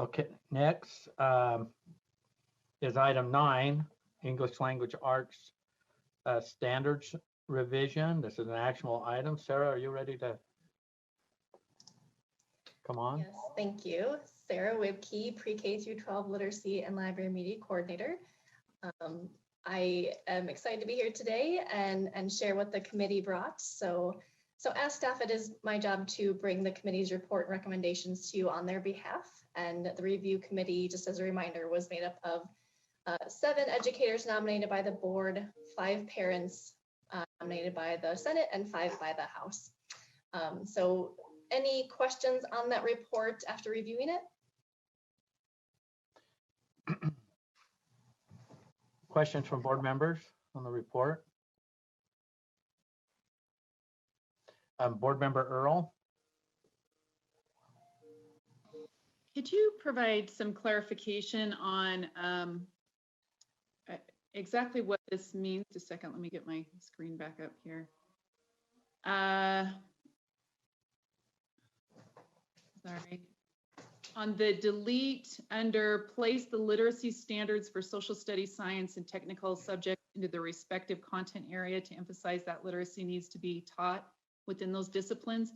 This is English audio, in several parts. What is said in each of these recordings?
Okay, next is item 9, English Language Arts Standards Revision. This is an actionable item. Sarah, are you ready to come on? Yes, thank you. Sarah Wibke, Pre-K through 12 Literacy and Library Media Coordinator. I am excited to be here today and share what the committee brought. So as staff, it is my job to bring the committee's report and recommendations to you on their behalf. And the review committee, just as a reminder, was made up of 7 educators nominated by the board, 5 parents nominated by the Senate, and 5 by the House. So any questions on that report after reviewing it? Questions from board members on the report? Board member Earl. Could you provide some clarification on exactly what this means? Just a second, let me get my screen back up here. Sorry. On the delete under place the literacy standards for social studies, science, and technical subjects into the respective content area to emphasize that literacy needs to be taught within those disciplines.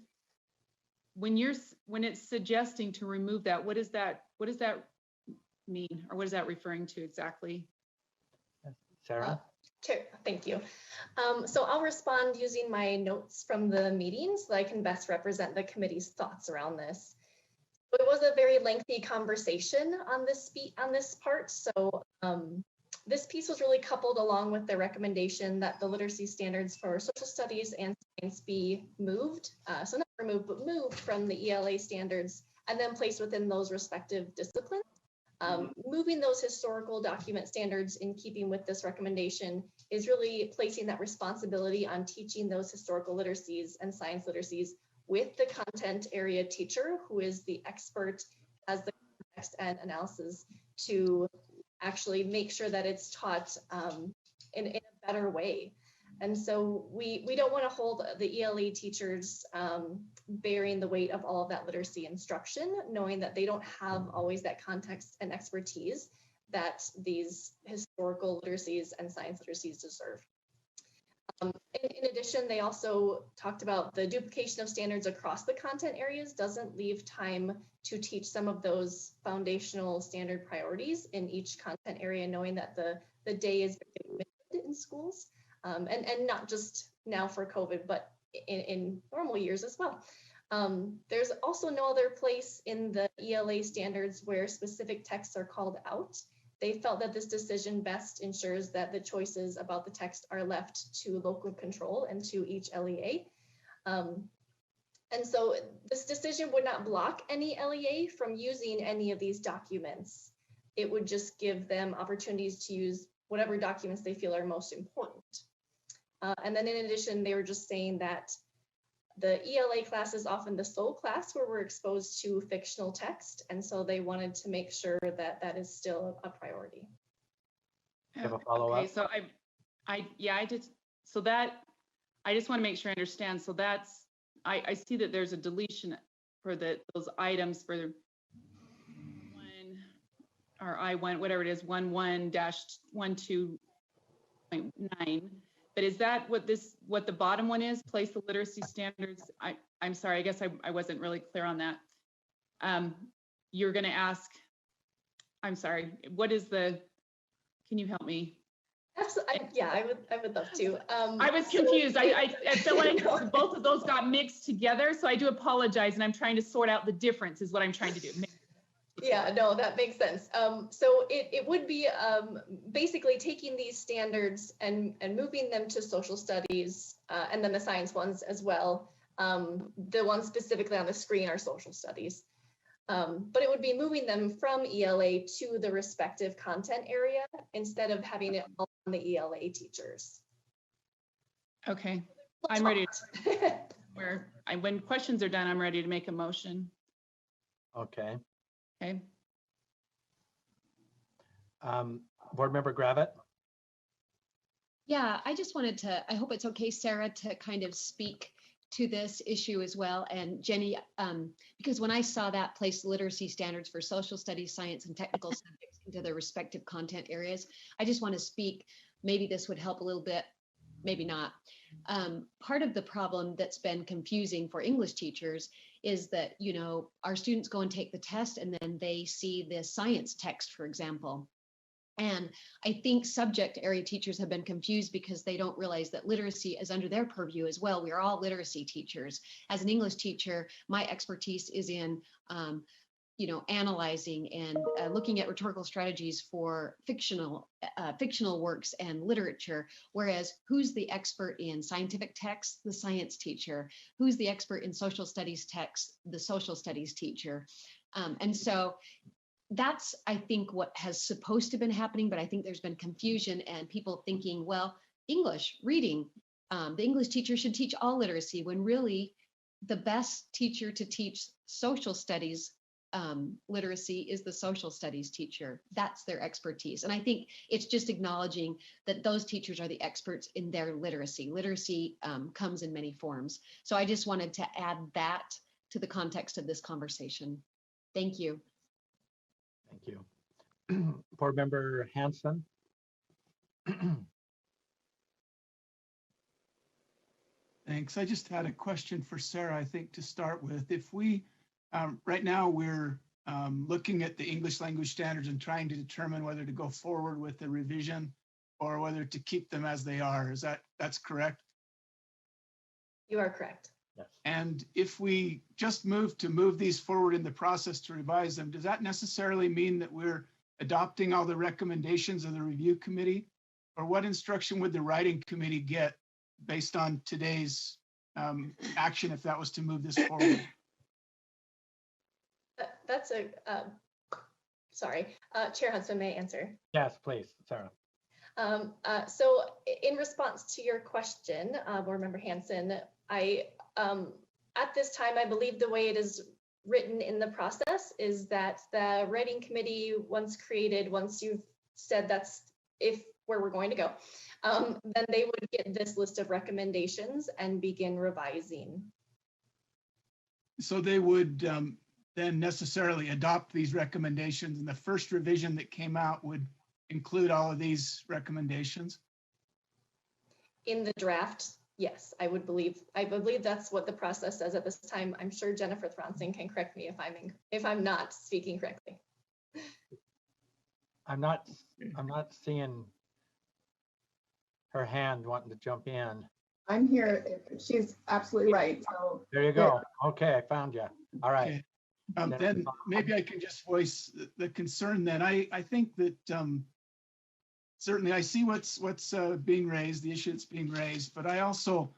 When it's suggesting to remove that, what does that mean, or what is that referring to exactly? Sarah? Sure, thank you. So I'll respond using my notes from the meeting so that I can best represent the committee's thoughts around this. It was a very lengthy conversation on this part. So this piece was really coupled along with the recommendation that the literacy standards for social studies and science be moved. So not removed, but moved from the ELA standards and then placed within those respective disciplines. Moving those historical document standards in keeping with this recommendation is really placing that responsibility on teaching those historical literacies and science literacies with the content area teacher, who is the expert as the context and analysis, to actually make sure that it's taught in a better way. And so we don't want to hold the ELA teachers bearing the weight of all of that literacy instruction, knowing that they don't have always that context and expertise that these historical literacies and science literacies deserve. In addition, they also talked about the duplication of standards across the content areas doesn't leave time to teach some of those foundational standard priorities in each content area, knowing that the day is very limited in schools. And not just now for COVID, but in normal years as well. There's also no other place in the ELA standards where specific texts are called out. They felt that this decision best ensures that the choices about the text are left to local control and to each LEA. And so this decision would not block any LEA from using any of these documents. It would just give them opportunities to use whatever documents they feel are most important. And then in addition, they were just saying that the ELA class is often the sole class where we're exposed to fictional text. And so they wanted to make sure that that is still a priority. You have a follow-up? Okay, so I did. So that, I just want to make sure I understand. So that's, I see that there's a deletion for those items for I1, whatever it is, 11-12.9. But is that what the bottom one is? Place the literacy standards. I'm sorry, I guess I wasn't really clear on that. You're going to ask, I'm sorry, what is can you help me? Absolutely, yeah, I would love to. I was confused. I feel like both of those got mixed together, so I do apologize, and I'm trying to sort out the difference is what I'm trying to do. Yeah, no, that makes sense. So it would be basically taking these standards and moving them to social studies and then the science ones as well. The ones specifically on the screen are social studies. But it would be moving them from ELA to the respective content area instead of having it all on the ELA teachers. Okay, I'm ready. When questions are done, I'm ready to make a motion. Okay. Okay. Board Member Gravitt. Yeah, I just wanted to, I hope it's okay, Sarah, to kind of speak to this issue as well. And Jenny, because when I saw that place literacy standards for social studies, science, and technical subjects into their respective content areas, I just want to speak, maybe this would help a little bit, maybe not. Part of the problem that's been confusing for English teachers is that, you know, our students go and take the test and then they see the science text, for example. And I think subject area teachers have been confused because they don't realize that literacy is under their purview as well. We are all literacy teachers. As an English teacher, my expertise is in, you know, analyzing and looking at rhetorical strategies for fictional works and literature. Whereas who's the expert in scientific texts? The science teacher. Who's the expert in social studies texts? The social studies teacher. And so that's, I think, what has supposed to been happening, but I think there's been confusion and people thinking, well, English, reading, the English teacher should teach all literacy, when really the best teacher to teach social studies literacy is the social studies teacher. That's their expertise. And I think it's just acknowledging that those teachers are the experts in their literacy. Literacy comes in many forms. So I just wanted to add that to the context of this conversation. Thank you. Thank you. Board Member Hanson. Thanks. I just had a question for Sarah, I think, to start with. If we, right now we're looking at the English language standards and trying to determine whether to go forward with the revision or whether to keep them as they are. That's correct? You are correct. Yes. And if we just move these forward in the process to revise them, does that necessarily mean that we're adopting all the recommendations of the review committee? Or what instruction would the writing committee get based on today's action if that was to move this forward? That's a, sorry, Chair Hudson, may I answer? Yes, please, Sarah. So in response to your question, Board Member Hanson, at this time, I believe the way it is written in the process is that the writing committee, once created, once you've said that's where we're going to go, then they would get this list of recommendations and begin revising. So they would then necessarily adopt these recommendations, and the first revision that came out would include all of these recommendations? In the draft, yes, I believe that's what the process says at this time. I'm sure Jennifer Thronsing can correct me if I'm not speaking correctly. I'm not seeing her hand wanting to jump in. I'm here. She's absolutely right. So there you go. Okay, I found you. All right. Okay. Then maybe I can just voice the concern then. I think that certainly I see what's being raised, the issue that's being raised, but I also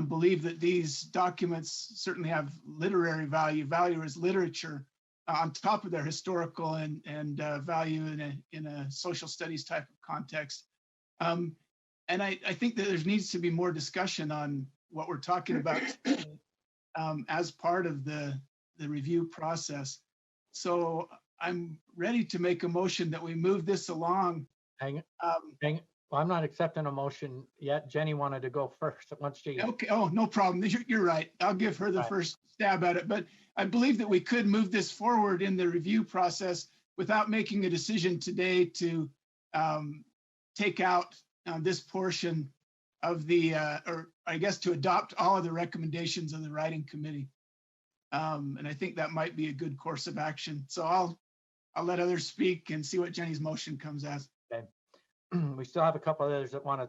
believe that these documents certainly have literary value as literature on top of their historical and value in a social studies type of context. And I think that there needs to be more discussion on what we're talking about as part of the review process. So I'm ready to make a motion that we move this along. Hang on. Well, I'm not accepting a motion yet. Jenny wanted to go first once she. Okay. Oh, no problem. You're right. I'll give her the first stab at it. But I believe that we could move this forward in the review process without making a decision today to take out this portion of the, or I guess to adopt all of the recommendations of the writing committee. And I think that might be a good course of action. So I'll let others speak and see what Jenny's motion comes as. Okay. We still have a couple others that want to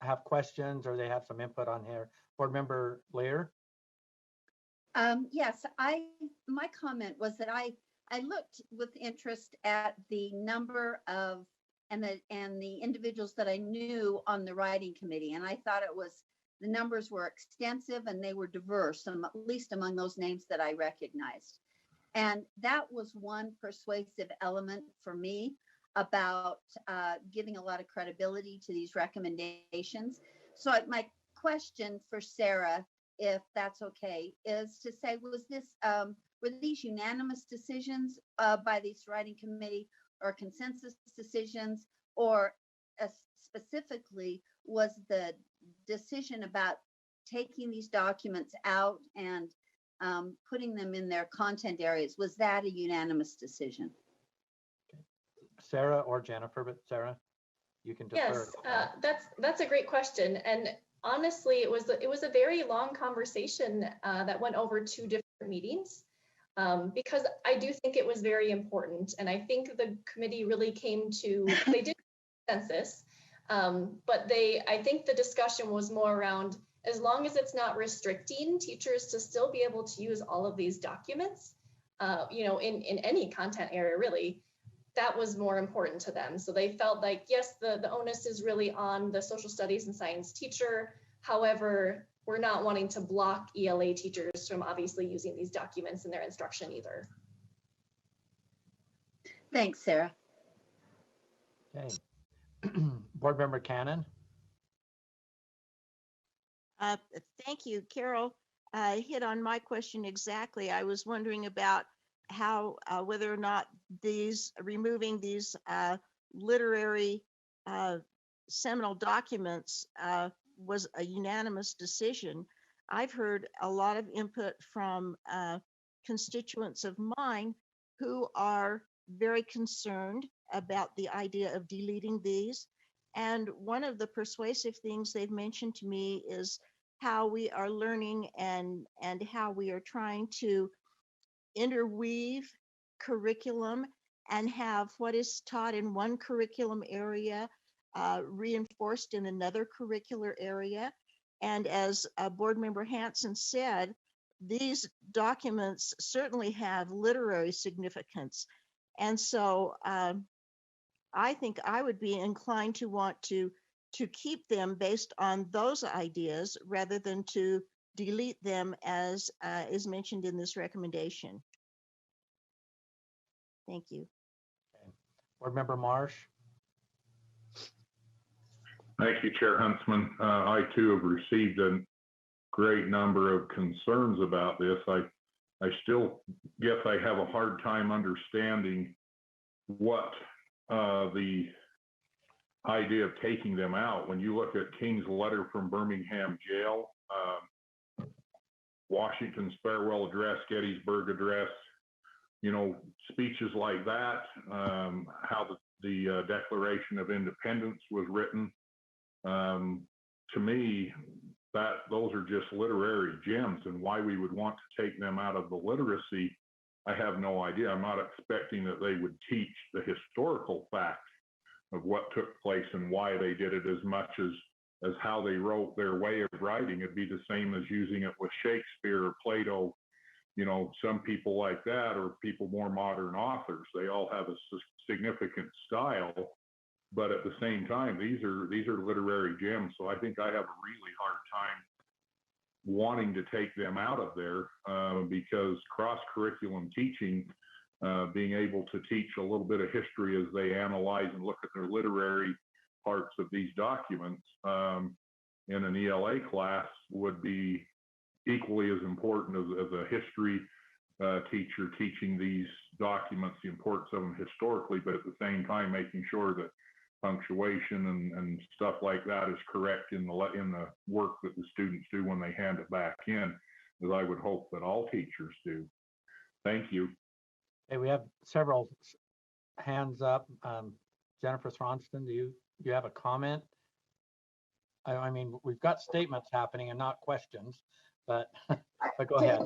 have questions or they have some input on here. Board Member Lear. Yes, my comment was that I looked with interest at the number of and the individuals that I knew on the writing committee, and I thought the numbers were extensive and they were diverse, at least among those names that I recognized. And that was one persuasive element for me about giving a lot of credibility to these recommendations. So my question for Sarah, if that's okay, is to say, were these unanimous decisions by this writing committee or consensus decisions, or specifically was the decision about taking these documents out and putting them in their content areas, was that a unanimous decision? Sarah or Jennifer, but Sarah, you can defer. Yes, that's a great question. And honestly, it was a very long conversation that went over 2 different meetings because I do think it was very important. And I think the committee really they did consensus, but I think the discussion was more around, as long as it's not restricting teachers to still be able to use all of these documents, in any content area, really, that was more important to them. So they felt like, yes, the onus is really on the social studies and science teacher. However, we're not wanting to block ELA teachers from obviously using these documents in their instruction either. Thanks, Sarah. Okay. Board Member Cannon. Thank you, Carol. Hit on my question exactly. I was wondering about how whether or not removing these literary seminal documents was a unanimous decision. I've heard a lot of input from constituents of mine who are very concerned about the idea of deleting these. And one of the persuasive things they've mentioned to me is how we are learning and how we are trying to interweave curriculum and have what is taught in one curriculum area reinforced in another curricular area. And as Board Member Hanson said, these documents certainly have literary significance. And so I think I would be inclined to want to keep them based on those ideas rather than to delete them as is mentioned in this recommendation. Thank you. Okay. Board Member Marsh. Thank you, Chair Huntsman. I too have received a great number of concerns about this. I still guess I have a hard time understanding what the idea of taking them out. When you look at King's letter from Birmingham jail, Washington's farewell address, Gettysburg address, speeches like that, how the Declaration of Independence was written. To me, those are just literary gems, and why we would want to take them out of the literacy, I have no idea. I'm not expecting that they would teach the historical fact of what took place and why they did it as much as how they wrote their way of writing. It'd be the same as using it with Shakespeare or Plato. Some people like that, or people more modern authors, they all have a significant style, but at the same time, these are literary gems. So I think I have a really hard time wanting to take them out of there because cross-curriculum teaching, being able to teach a little bit of history as they analyze and look at their literary parts of these documents in an ELA class would be equally as important as a history teacher teaching these documents, the importance of them historically, but at the same time making sure that punctuation and stuff like that is correct in the work that the students do when they hand it back in, as I would hope that all teachers do. Thank you. Hey, we have several hands up. Jennifer Thronston, do you have a comment? I mean, we've got statements happening and not questions, but go ahead.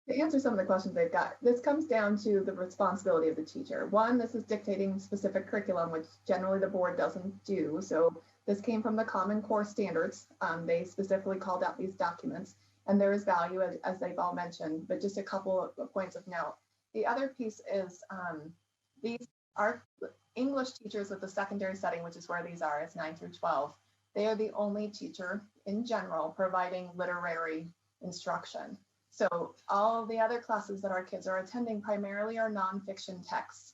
To answer some of the questions they've got, this comes down to the responsibility of the teacher. One, this is dictating specific curriculum, which generally the board doesn't do. So this came from the Common Core standards. They specifically called out these documents, and there is value, as they've all mentioned, but just a couple of points of note. The other piece is these are English teachers with the secondary setting, which is where these are, it's 9 through 12. They are the only teacher in general providing literary instruction. So all the other classes that our kids are attending primarily are nonfiction texts.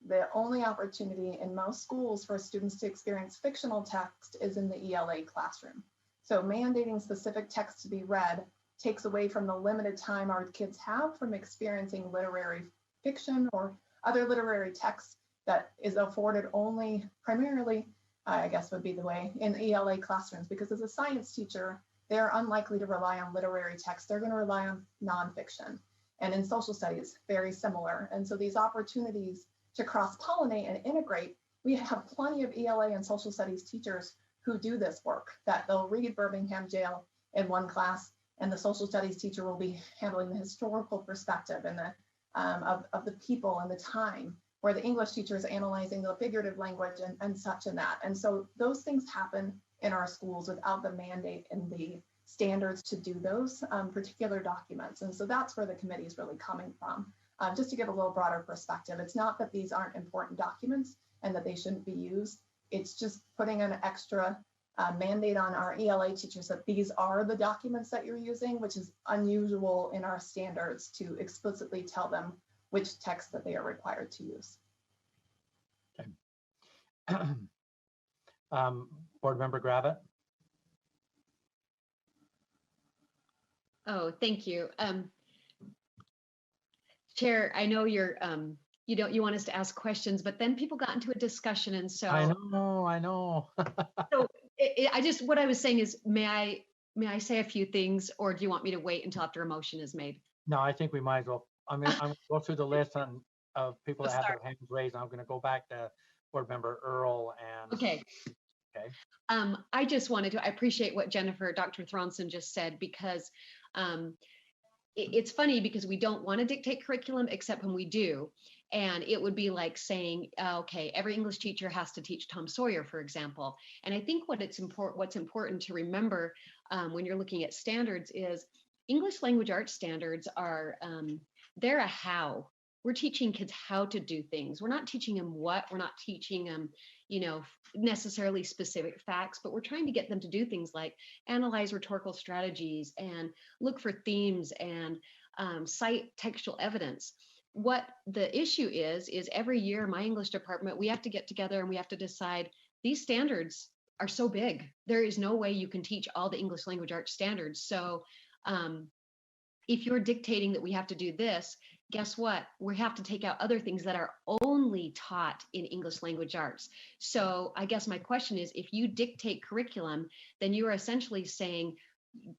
The only opportunity in most schools for students to experience fictional text is in the ELA classroom. So mandating specific text to be read takes away from the limited time our kids have from experiencing literary fiction or other literary text that is afforded only primarily, I guess would be the way, in ELA classrooms. Because as a science teacher, they're unlikely to rely on literary text. They're going to rely on nonfiction. And in social studies, very similar. And so these opportunities to cross-pollinate and integrate, we have plenty of ELA and social studies teachers who do this work, that they'll read Birmingham Jail in one class, and the social studies teacher will be handling the historical perspective and the of the people and the time, where the English teacher is analyzing the figurative language and such and that. And so those things happen in our schools without the mandate and the standards to do those particular documents. And so that's where the committee is really coming from. Just to give a little broader perspective, it's not that these aren't important documents and that they shouldn't be used. It's just putting an extra mandate on our ELA teachers that these are the documents that you're using, which is unusual in our standards to explicitly tell them which text that they are required to use. Okay. Board Member Gravitt. Oh, thank you. Chair, I know you're, you want us to ask questions, but then people got into a discussion, and so. I know. So what I was saying is, may I say a few things, or do you want me to wait until after a motion is made? No, I think we might as well. I'm gonna go through the list of people that have their hands raised. I'm gonna go back to Board Member Earl and. Okay. Okay. I just wanted to, I appreciate what Dr. Thronson just said, because it's funny because we don't want to dictate curriculum except when we do. And it would be like saying, okay, every English teacher has to teach Tom Sawyer, for example. And I think what's important to remember when you're looking at standards is English language arts standards are, they're a how. We're teaching kids how to do things. We're not teaching them what, we're not teaching them, necessarily specific facts, but we're trying to get them to do things like analyze rhetorical strategies and look for themes and cite textual evidence. What the issue is every year, my English department, we have to get together and we have to decide these standards are so big. There is no way you can teach all the English language arts standards. So if you're dictating that we have to do this, guess what? We have to take out other things that are only taught in English language arts. So I guess my question is, if you dictate curriculum, then you are essentially saying,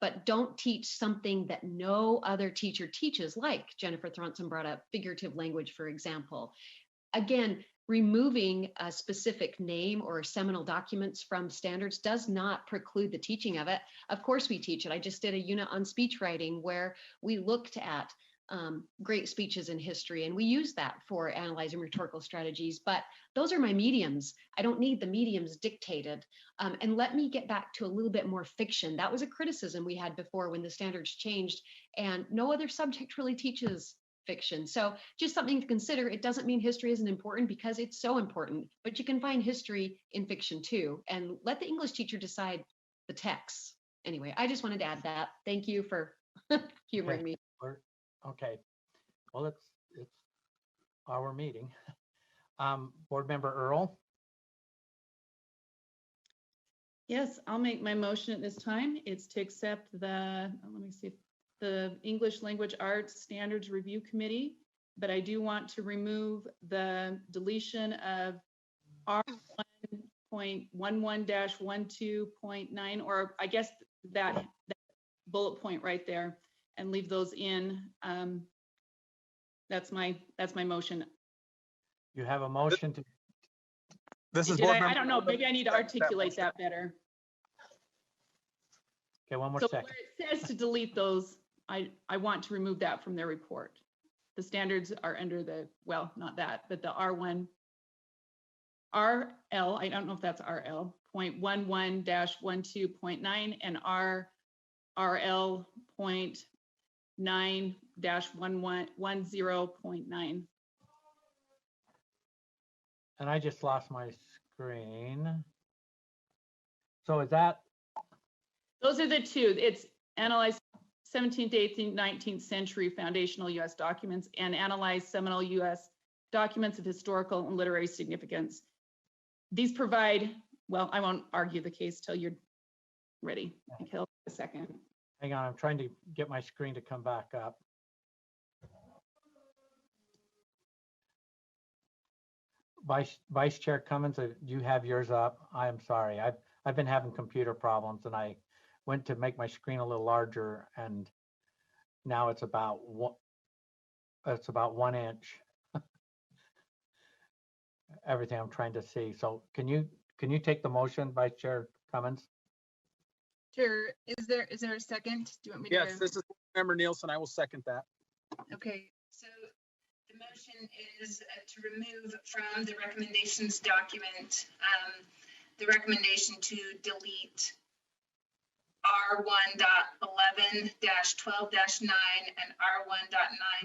but don't teach something that no other teacher teaches, like Jennifer Thronson brought up figurative language, for example. Again, removing a specific name or seminal documents from standards does not preclude the teaching of it. Of course we teach it. I just did a unit on speech writing where we looked at great speeches in history, and we use that for analyzing rhetorical strategies, but those are my mediums. I don't need the mediums dictated. And let me get back to a little bit more fiction. That was a criticism we had before when the standards changed, and no other subject really teaches fiction. So just something to consider. It doesn't mean history isn't important, because it's so important, but you can find history in fiction too, and let the English teacher decide the texts. Anyway, I just wanted to add that. Thank you for humoring me. Okay, well, it's our meeting. Board Member Earl. Yes, I'll make my motion at this time. It's to accept the English Language Arts Standards Review Committee, but I do want to remove the deletion of R1.11-12.9, or I guess that bullet point right there, and leave those in. That's my motion. You have a motion to. This is I don't know, maybe I need to articulate that better. Okay, one more So second. where it says to delete those, I want to remove that from their report. The standards are under the, well, not that, but the R1, RL, I don't know if that's RL, 0.11-12.9 and RL.9-10.9. And I just lost my screen. So is that? Those are the two. It's analyze 17th, 18th, 19th century foundational U.S. documents and analyze seminal U.S. documents of historical and literary significance. These provide, well, I won't argue the case till you're ready. Okay, a second. Hang on, I'm trying to get my screen to come back up. Vice Chair Cummins, do you have yours up? I'm sorry, I've been having computer problems, and I went to make my screen a little larger, and now it's about 1 inch. Everything I'm trying to see. So can you take the motion, Vice Chair Cummins? Sure. Is there a second? Do you want me to? Yes, this is Member Nielsen. I will second that. Okay, so the motion is to remove from the recommendations document, the recommendation to delete R1.11-12-9 and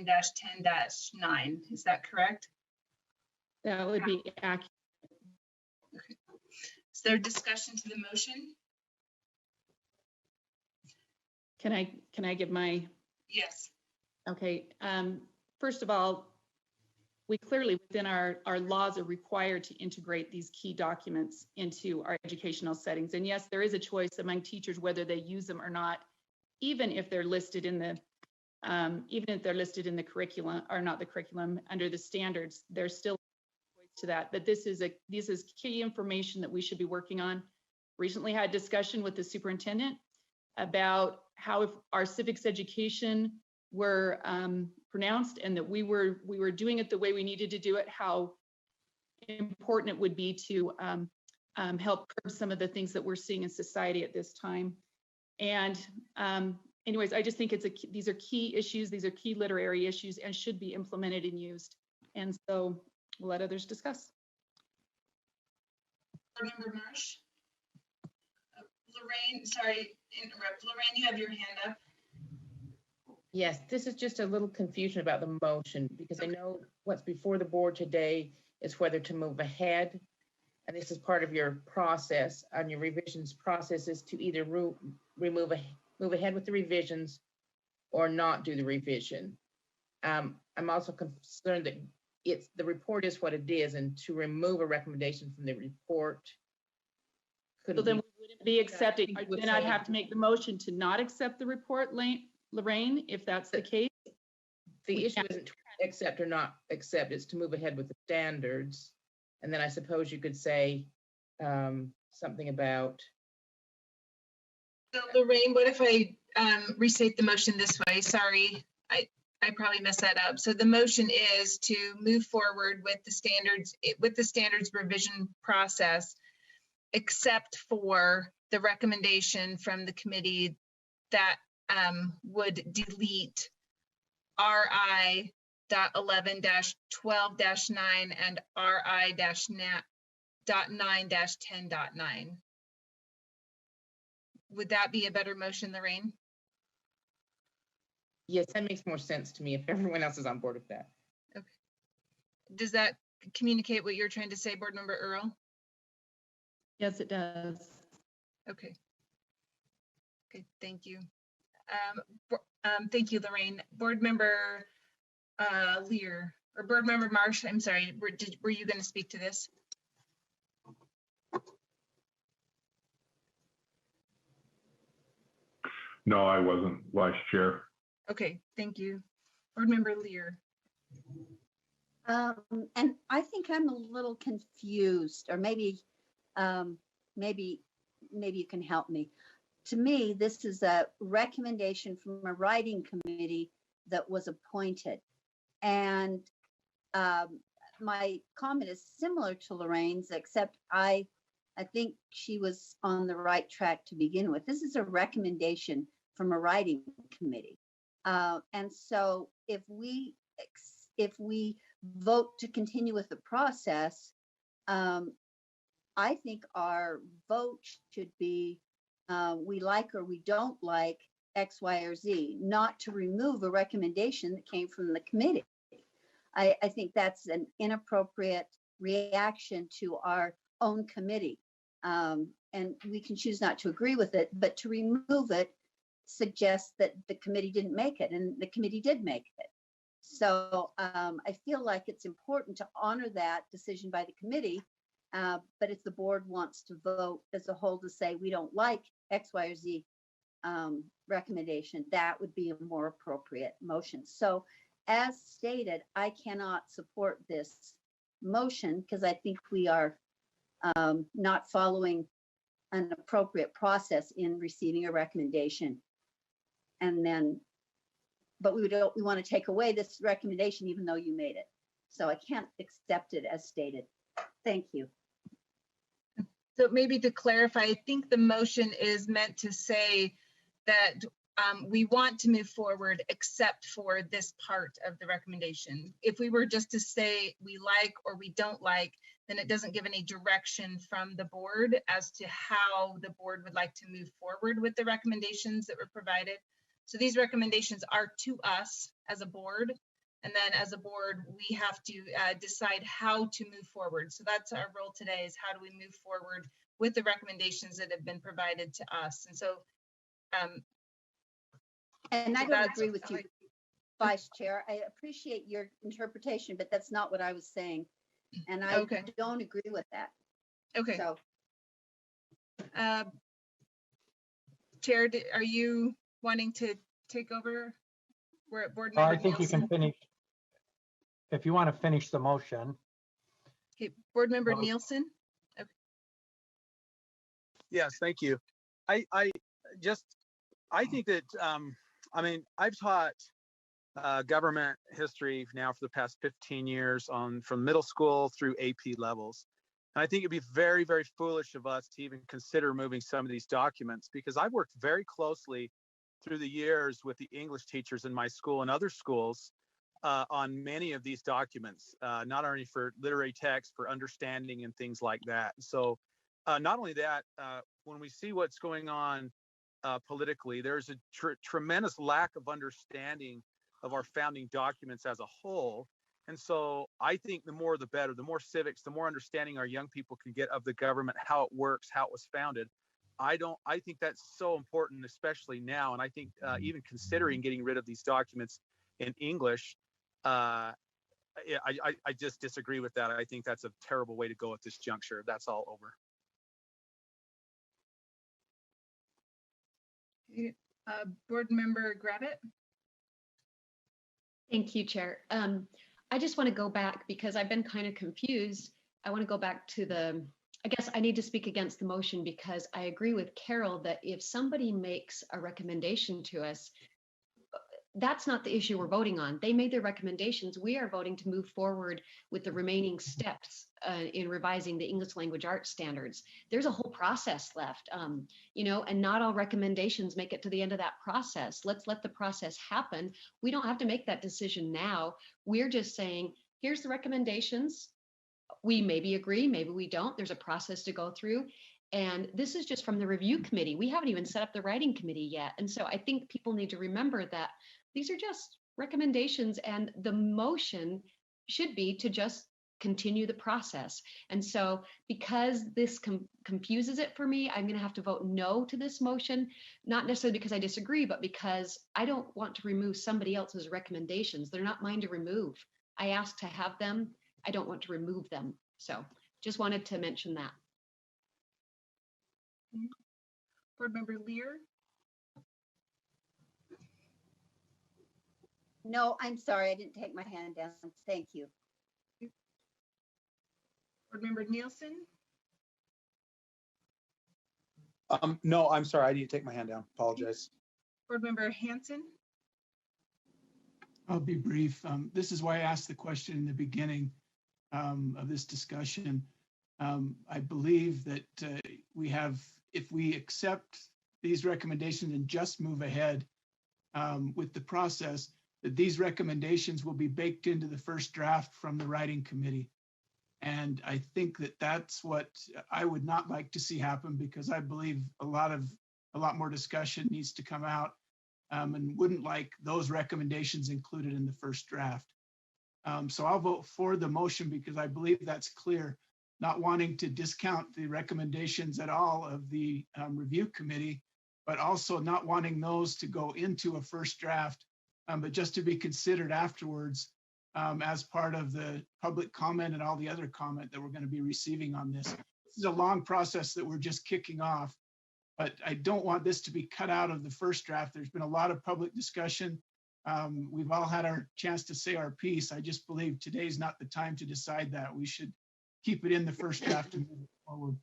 R1.9-10-9. Is that correct? That would be accurate. Okay. Is there discussion to the motion? Can I give my? Yes. Okay. First of all, we clearly within our laws are required to integrate these key documents into our educational settings. And yes, there is a choice among teachers whether they use them or not, even if they're listed in the curriculum or not the curriculum under the standards. There's still a choice to that. But this is key information that we should be working on. Recently had discussion with the superintendent about how if our civics education were pronounced and that we were doing it the way we needed to do it, how important it would be to help curb some of the things that we're seeing in society at this time. And anyways, I just think these are key issues, these are key literary issues and should be implemented and used. And so we'll let others discuss. Member Marsh? Lorraine, sorry, interrupt. Lorraine, you have your hand up. Yes, this is just a little confusion about the motion because I know what's before the board today is whether to move ahead. And this is part of your process on your revisions process is to either move ahead with the revisions or not do the revision. I'm also concerned that the report is what it is, and to remove a recommendation from the report. So then we wouldn't be accepting, then I'd have to make the motion to not accept the report, Lorraine, if that's the case. The issue isn't to accept or not accept, it's to move ahead with the standards. And then I suppose you could say something about. So Lorraine, what if I restate the motion this way? Sorry, I probably messed that up. So the motion is to move forward with the standards revision process, except for the recommendation from the committee that would delete RI.11-12-9 and RI-9-10.9. Would that be a better motion, Lorraine? Yes, that makes more sense to me if everyone else is on board with that. Okay. Does that communicate what you're trying to say, Board Member Earl? Yes, it does. Okay. Okay, thank you. Thank you, Lorraine. Board Member Lear, or Board Member Marsh, I'm sorry, were you going to speak to this? No, I wasn't, Vice Chair. Okay, thank you. Board Member Lear. And I think I'm a little confused, or maybe you can help me. To me, this is a recommendation from a writing committee that was appointed. And my comment is similar to Lorraine's, except I think she was on the right track to begin with. This is a recommendation from a writing committee. And so if we vote to continue with the process, I think our vote should be we like or we don't like X, Y, or Z, not to remove a recommendation that came from the committee. I think that's an inappropriate reaction to our own committee. And we can choose not to agree with it, but to remove it suggests that the committee didn't make it, and the committee did make it. So I feel like it's important to honor that decision by the committee. But if the board wants to vote as a whole to say we don't like X, Y, or Z recommendation, that would be a more appropriate motion. So as stated, I cannot support this motion because I think we are not following an appropriate process in receiving a recommendation. And then, but we want to take away this recommendation even though you made it. So I can't accept it as stated. Thank you. So maybe to clarify, I think the motion is meant to say that we want to move forward except for this part of the recommendation. If we were just to say we like or we don't like, then it doesn't give any direction from the board as to how the board would like to move forward with the recommendations that were provided. So these recommendations are to us as a board. And then as a board, we have to decide how to move forward. So that's our role today, is how do we move forward with the recommendations that have been provided to us. And so and I don't agree with you, Vice Chair. I appreciate your interpretation, but that's not what I was saying. And I don't agree with that. Okay. So, Chair, are you wanting to take over? We're at Board Well, Member I think Nielsen. you can finish. If you want to finish the motion. Okay, Board Member Well, Nielsen. Okay. Yes, thank you. I think that, I mean, I've taught government history now for the past 15 years from middle school through AP levels. And I think it'd be very, very foolish of us to even consider moving some of these documents, because I've worked very closely through the years with the English teachers in my school and other schools on many of these documents, not only for literary text, for understanding and things like that. So not only that, when we see what's going on politically, there's a tremendous lack of understanding of our founding documents as a whole. And so I think the more the better, the more civics, the more understanding our young people can get of the government, how it works, how it was founded. I think that's so important, especially now. And I think even considering getting rid of these documents in English, I just disagree with that. I think that's a terrible way to go at this juncture. That's all over. Board Member Gravitt. Thank you, Chair. I just want to go back because I've been kind of confused. I want to go back to I guess I need to speak against the motion, because I agree with Carol that if somebody makes a recommendation to us, that's not the issue we're voting on. They made their recommendations. We are voting to move forward with the remaining steps in revising the English language arts standards. There's a whole process left, and not all recommendations make it to the end of that process. Let's let the process happen. We don't have to make that decision now. We're just saying, here's the recommendations. We maybe agree, maybe we don't. There's a process to go through. And this is just from the review committee. We haven't even set up the writing committee yet. And so I think people need to remember that these are just recommendations, and the motion should be to just continue the process. And so because this confuses it for me, I'm going to have to vote no to this motion, not necessarily because I disagree, but because I don't want to remove somebody else's recommendations. They're not mine to remove. I asked to have them. I don't want to remove them. So just wanted to mention that. Board Member Lear. no, I'm sorry, I didn't take my hand down. Thank you. Board Member Nielsen. No, I'm sorry, I need to take my hand down. Apologize. Board Member Hanson. I'll be brief. This is why I asked the question in the beginning of this discussion. I believe that if we accept these recommendations and just move ahead with the process, that these recommendations will be baked into the first draft from the writing committee. And I think that that's what I would not like to see happen, because I believe a lot more discussion needs to come out, and wouldn't like those recommendations included in the first draft. So I'll vote for the motion because I believe that's clear, not wanting to discount the recommendations at all of the review committee, but also not wanting those to go into a first draft, but just to be considered afterwards as part of the public comment and all the other comment that we're going to be receiving on this. This is a long process that we're just kicking off, but I don't want this to be cut out of the first draft. There's been a lot of public discussion. We've all had our chance to say our piece. I just believe today's not the time to decide that. We should keep it in the first draft and move it forward.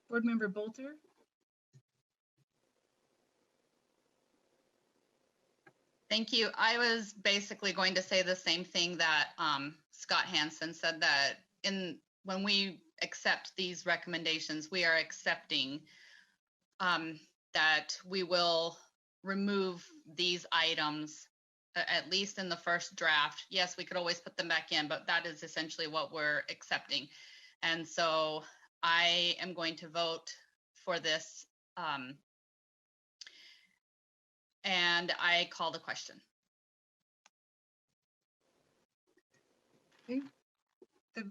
Board Member Bolter? Thank you. I was basically going to say the same thing that Scott Hansen said, that when we accept these recommendations, we are accepting that we will remove these items, at least in the first draft. Yes, we could always put them back in, but that is essentially what we're accepting. And so I am going to vote for this. And I call the question. Okay. The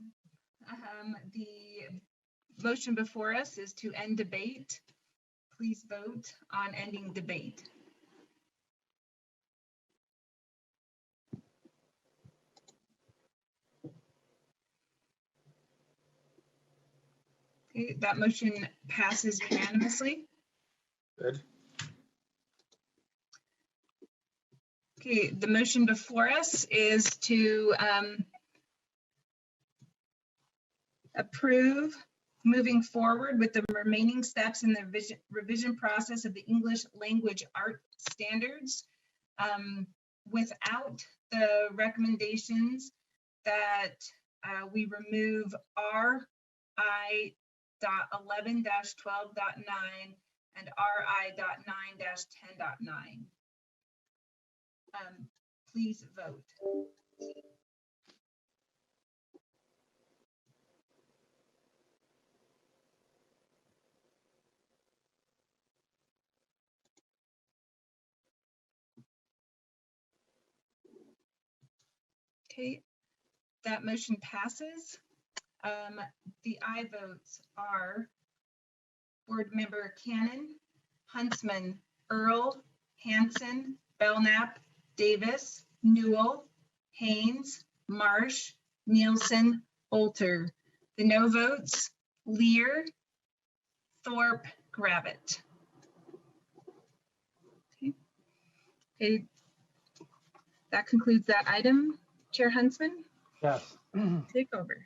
motion before us is to end debate. Please vote on ending debate. Okay, that motion passes unanimously. Good. Okay, the motion before us is to approve moving forward with the remaining steps in the revision process of the English language art standards without the recommendations that we remove RI.11-12.9 and RI.9-10.9. Please vote. Okay, that motion passes. The aye votes are Board Member Cannon, Huntsman, Earl, Hansen, Belknap, Davis, Newell, Haynes, Marsh, Nielsen, Bolter. The no votes, Lear, Thorpe, Gravitt. Okay, that concludes that item. Chair Huntsman? Yes. Take over.